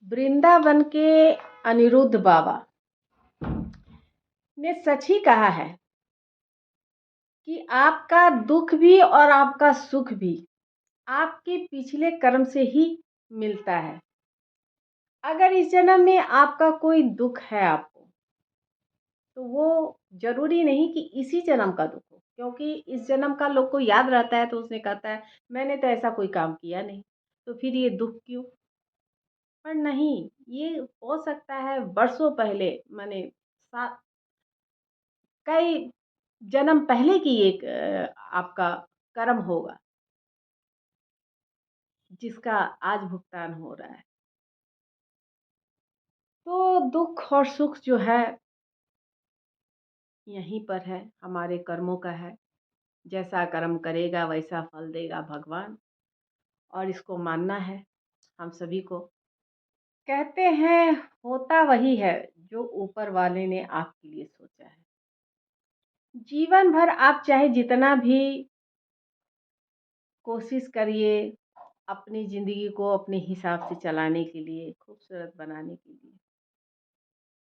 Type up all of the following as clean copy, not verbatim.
वृंदावन के अनिरुद्ध बाबा ने सच ही कहा है कि आपका दुख भी और आपका सुख भी आपके पिछले कर्म से ही मिलता है। अगर इस जन्म में आपका कोई दुख है आपको, तो वो जरूरी नहीं कि इसी जन्म का दुख हो, क्योंकि इस जन्म का लोग को याद रहता है तो उसने कहता है मैंने तो ऐसा कोई काम किया नहीं, तो फिर ये दुख क्यों। पर नहीं, ये हो सकता है वर्षों पहले, माने कई जन्म पहले की एक आपका कर्म होगा जिसका आज भुगतान हो रहा है। तो दुख और सुख जो है यहीं पर है, हमारे कर्मों का है। जैसा कर्म करेगा वैसा फल देगा भगवान, और इसको मानना है हम सभी को। कहते हैं होता वही है जो ऊपर वाले ने आपके लिए सोचा है। जीवन भर आप चाहे जितना भी कोशिश करिए अपनी ज़िंदगी को अपने हिसाब से चलाने के लिए, खूबसूरत बनाने के लिए,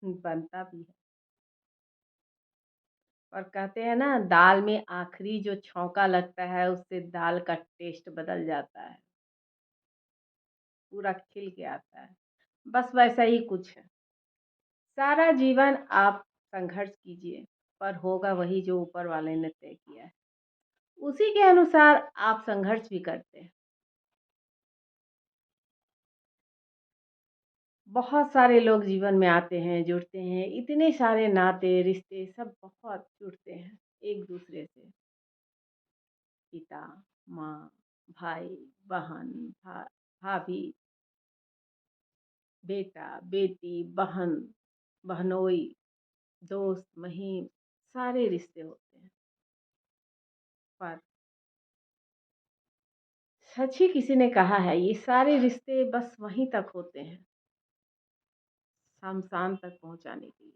बनता भी है। और कहते हैं ना, दाल में आखिरी जो छौंका लगता है उससे दाल का टेस्ट बदल जाता है, पूरा खिल के आता है। बस वैसा ही कुछ है। सारा जीवन आप संघर्ष कीजिए, पर होगा वही जो ऊपर वाले ने तय किया है, उसी के अनुसार आप संघर्ष भी करते हैं। बहुत सारे लोग जीवन में आते हैं, जुड़ते हैं, इतने सारे नाते रिश्ते सब बहुत जुड़ते हैं एक दूसरे से। पिता, माँ, भाई, बहन, भाभी, बेटा, बेटी, बहन, बहनोई, दोस्त, महीम, सारे रिश्ते होते हैं। पर सच ही किसी ने कहा है, ये सारे रिश्ते बस वहीं तक होते हैं, शमशान तक पहुंचाने के लिए।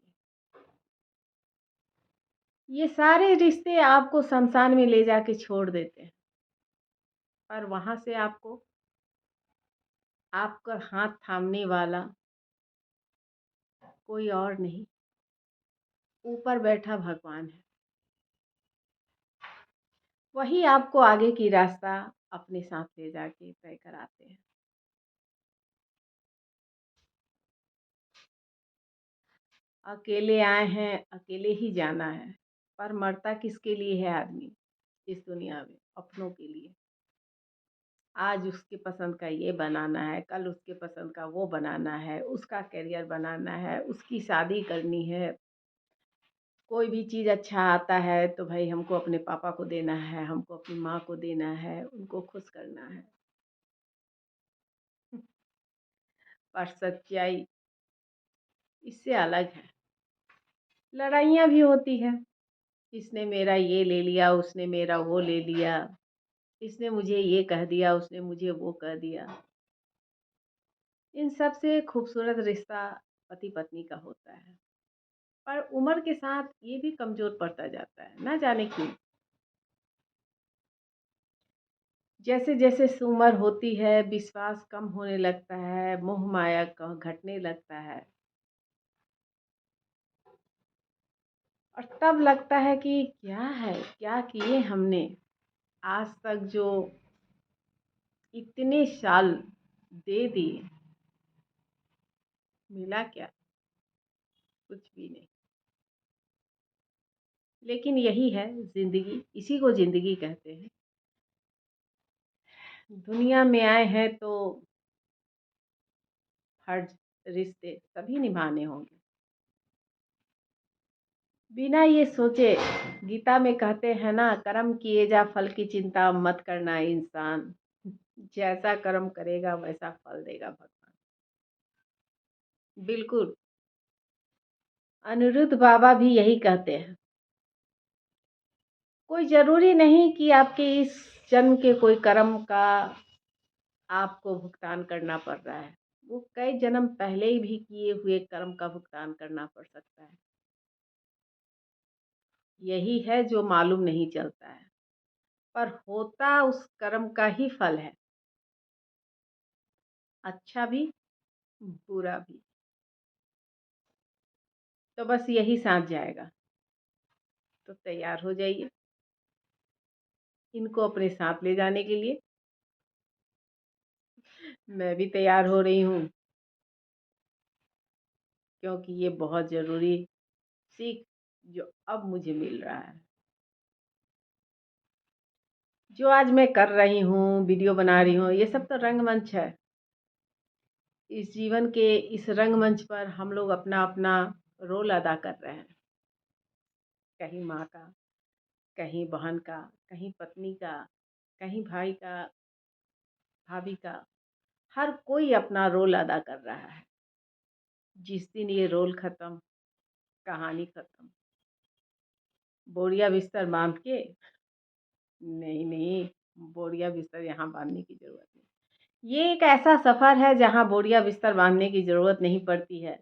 ये सारे रिश्ते आपको शमशान में ले जाके छोड़ देते हैं, पर वहां से आपको आपका हाथ थामने वाला कोई और नहीं, ऊपर बैठा भगवान है। वही आपको आगे की रास्ता अपने साथ ले जाके तय कराते हैं। अकेले आए हैं, अकेले ही जाना है। पर मरता किसके लिए है आदमी इस दुनिया में? अपनों के लिए। आज उसके पसंद का ये बनाना है, कल उसके पसंद का वो बनाना है, उसका करियर बनाना है, उसकी शादी करनी है। कोई भी चीज़ अच्छा आता है तो भाई हमको अपने पापा को देना है, हमको अपनी माँ को देना है, उनको खुश करना है। पर सच्चाई इससे अलग है। लड़ाइयाँ भी होती हैं, इसने मेरा ये ले लिया, उसने मेरा वो ले लिया, इसने मुझे ये कह दिया, उसने मुझे वो कह दिया। इन सब से खूबसूरत रिश्ता पति पत्नी का होता है, पर उम्र के साथ ये भी कमज़ोर पड़ता जाता है, ना जाने क्यों। जैसे जैसे उम्र होती है विश्वास कम होने लगता है, मोह माया घटने लगता है, और तब लगता है कि क्या है, क्या किए हमने आज तक, जो इतने साल दे दिए, मिला क्या? कुछ भी नहीं। लेकिन यही है ज़िंदगी, इसी को ज़िंदगी कहते हैं। दुनिया में आए हैं तो फर्ज, रिश्ते सभी निभाने होंगे। बिना ये सोचे, गीता में कहते हैं ना, कर्म किए जा फल की चिंता मत करना इंसान, जैसा कर्म करेगा वैसा फल देगा भगवान। बिल्कुल, अनिरुद्ध बाबा भी यही कहते हैं। कोई ज़रूरी नहीं कि आपके इस जन्म के कोई कर्म का आपको भुगतान करना पड़ रहा है। वो कई जन्म पहले ही भी किए हुए कर्म का भुगतान करना पड़ सकता है। यही है जो मालूम नहीं चलता है, पर होता उस कर्म का ही फल है, अच्छा भी बुरा भी। तो बस यही साथ जाएगा। तो तैयार हो जाइए इनको अपने साथ ले जाने के लिए। मैं भी तैयार हो रही हूँ क्योंकि ये बहुत ज़रूरी सीख जो अब मुझे मिल रहा है। जो आज मैं कर रही हूँ, वीडियो बना रही हूँ, ये सब तो रंगमंच है। इस जीवन के इस रंगमंच पर हम लोग अपना-अपना रोल अदा कर रहे हैं। कहीं माँ का, कहीं बहन का, कहीं पत्नी का, कहीं भाई का, भाभी का, हर कोई अपना रोल अदा कर रहा है। जिस दिन ये रोल खत्म, कहानी खत्म। बोरिया बिस्तर बाँध के नहीं, नहीं, बोरिया बिस्तर यहाँ बाँधने की ज़रूरत नहीं। ये एक ऐसा सफ़र है जहाँ बोरिया बिस्तर बाँधने की ज़रूरत नहीं पड़ती है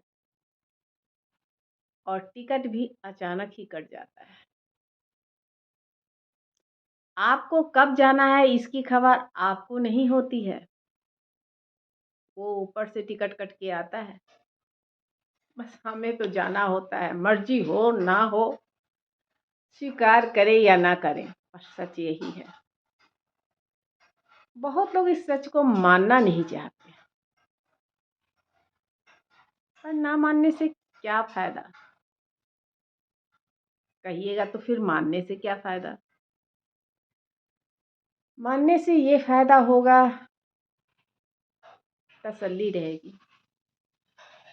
और टिकट भी अचानक ही कट जाता है। आपको कब जाना है इसकी खबर आपको नहीं होती है। वो ऊपर से टिकट कट के आता है। बस हमें तो जाना होता है, मर्ज़ी हो ना हो, स्वीकार करें या ना करें, पर सच यही है। बहुत लोग इस सच को मानना नहीं चाहते, पर ना मानने से क्या फ़ायदा? कहिएगा तो फिर मानने से क्या फ़ायदा? मानने से ये फ़ायदा होगा, तसल्ली रहेगी।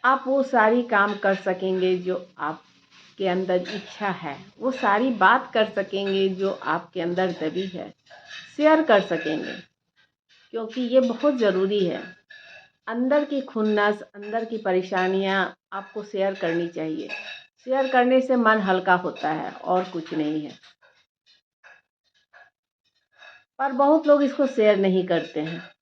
आप वो सारी काम कर सकेंगे जो आपके अंदर इच्छा है, वो सारी बात कर सकेंगे जो आपके अंदर दबी है, शेयर कर सकेंगे, क्योंकि ये बहुत ज़रूरी है। अंदर की खुन्नस, अंदर की परेशानियाँ आपको शेयर करनी चाहिए। शेयर करने से मन हल्का होता है और कुछ नहीं है। पर बहुत लोग इसको शेयर नहीं करते हैं।